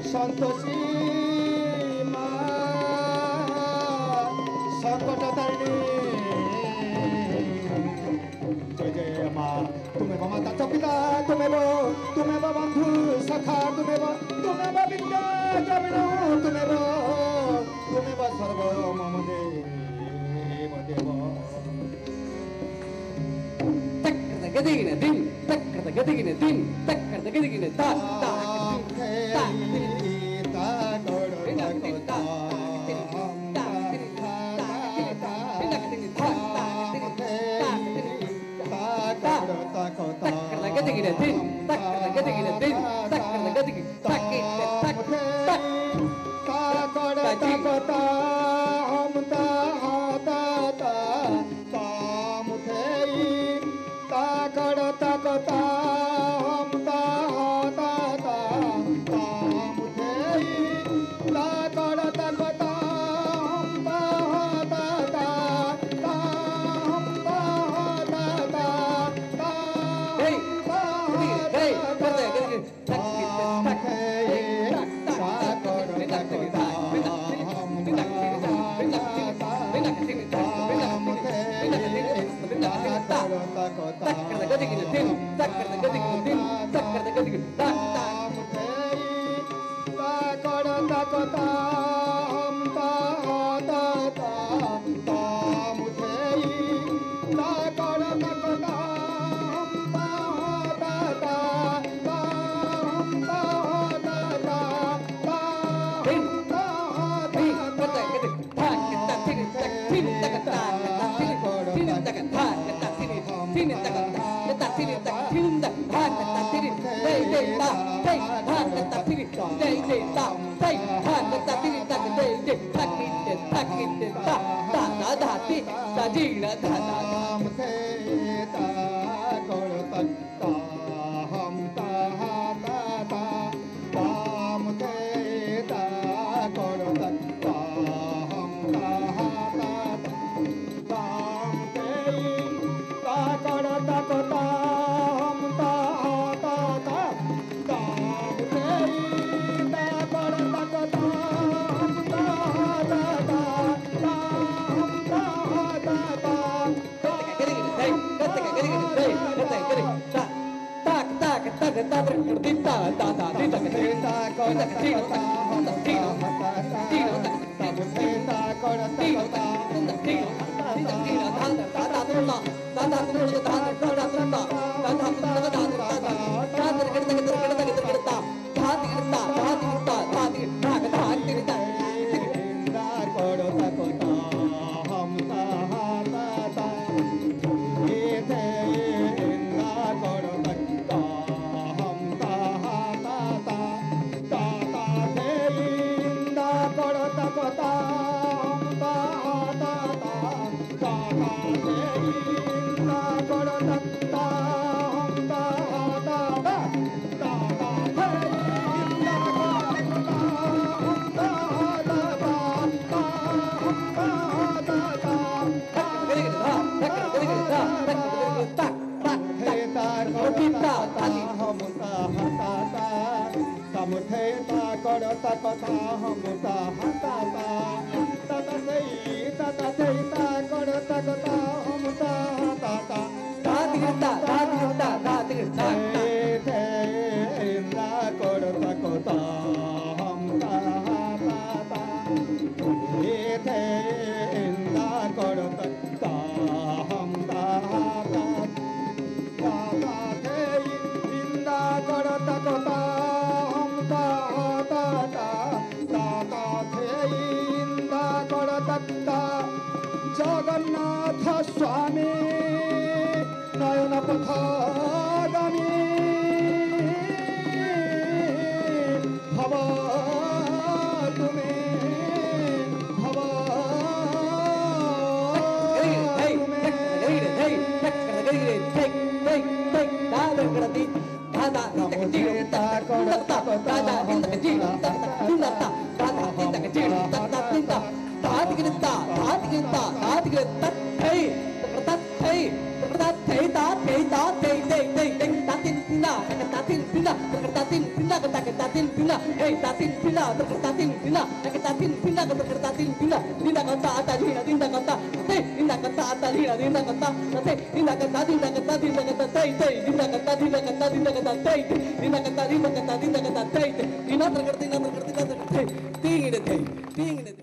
संतोषी मा संकट तारिणी जय जय मा तुम्हें माता चपिता तुम्हें बंधु सखा तुम्हें विद्या द्रविण तुम्हें सर्व मम देव गदिगिने दिन तक्कर गदिगिने दिन तक्कर गदिगिने ता ता ता गदिगिने दिन तक्कर गदिगिने दिन तक्कर गदिगिने ताकि तक तक हम ता ता ता ताकड़ तकता हम ता ता ता मुझे ताकड़ तकता हम ता ता ता हम ता ता ता हे हे करते जगन्नाथ स्वामी नयन पथगामी भव hey tatin pina tatin pina tatin pina tatin pina dinda kata atalina dinda kata hey dinda kata atalina dinda kata hey dinda kata hey dinda kata hey dinda kata hey dinda terkerti hey tingin hey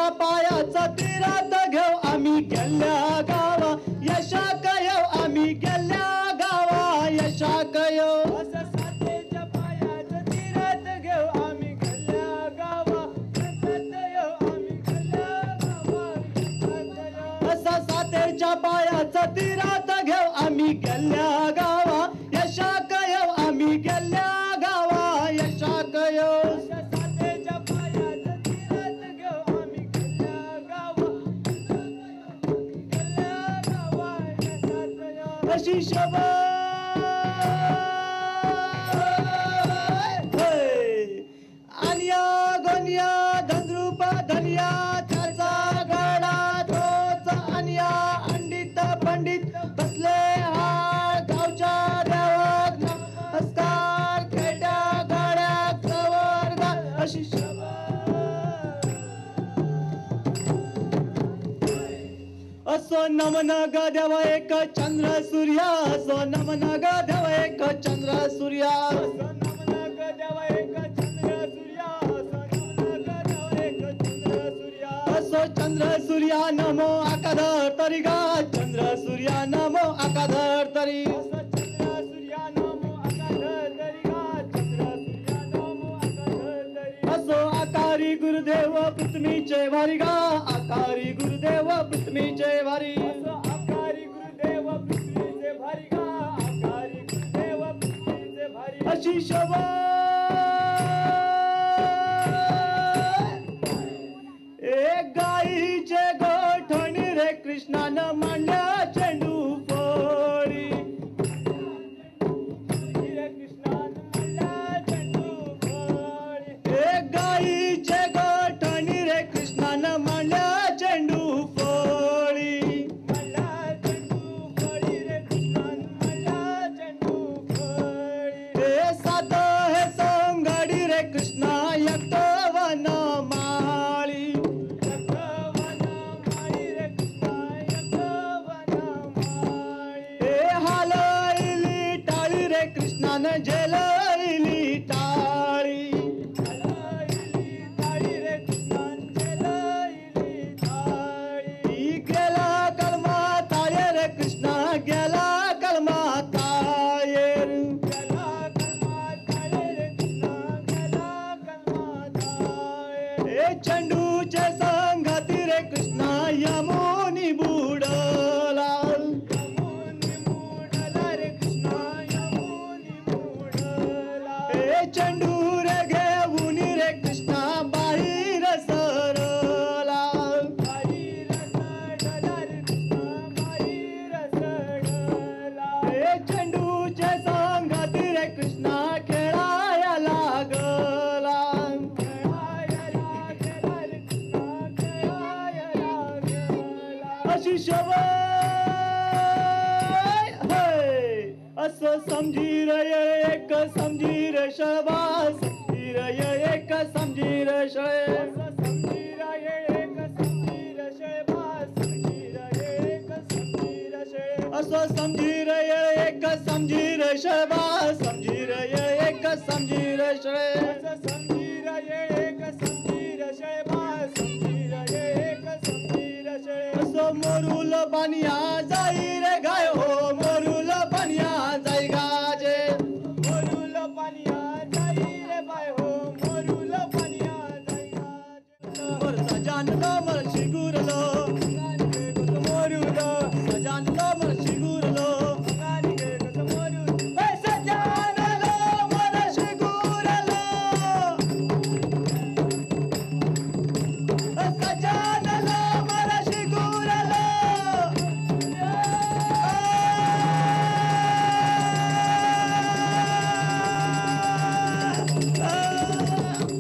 सातेच्या पायाचा तीरात घेऊ आम्ही गेल्या गावा यशाक येऊ आम्ही गेल्या गावा यशाक येऊ सातेच्या पायाचा तीरात घेऊ आम्ही गेल्या गावा यशाक येऊ आम्ही गेल्या गावा असा सातेच्या पायाचा तीरात घेऊ आम्ही गेल्या गावा यशाक येऊ आम्ही गेल्या गावा यशाक येऊ सातेच्या पायाचा तीरात घेऊ आम्ही गेल्या गावा यशाक येऊ अशी अन्या गोन्या धनरूप धनिया त्याचा गडा तोच अन्या अंडित पंडित बसले हार गावच्या देवात नमस्कार खेड्या गाड्या खबरदार अशी असो नमन ग देव एक चंद्र सूर्य असो नमन ग देव एक चंद्र सूर्य असो चंद्र सूर्य नमो आकाधर तरी गा चंद्र सूर्य नमो आकाधर तरी असो आकारी गुरुदेव पृथ्वीचे वारी गा आकारी गुरुदेव पृथ्वीचे वारी आकारी गुरुदेव पृथ्वीचे भारी गा आकारी गुरुदेव पृथ्वीचे भारी अशी शोभा एक गाईचे गोठणी रे कृष्णानं मांडल्या चेंडू फोडी एक गाईचे गोठणी रे कृष्णानं मांडल्या चेंडू फोडी हे सात हे संगडी रे कृष्णा एकटो वन माळी हे हालईली टाळी रे कृष्णानं झेलईली टाळी गेला कलमा ताये रे कृष्णा गेला कलमा ताये हे चेंडूचे संगती रे कृष्णा यमुनी बुडला हे चेंडू रे घेऊन रे कृष्णा बाहेर सरला हे चेंडूचे संगती रे कृष्णा खेळाया लागला अशी शबाय असो समजीर एक समजीर शबा समजीर एक समजीर शळे असो समजीर एक समजीर शबा समजीर एक समजीर शळे असो मोरूल बनिया जाई रे गाय हो मोरूल बनिया जाई गाजे मोर सजान दो मोर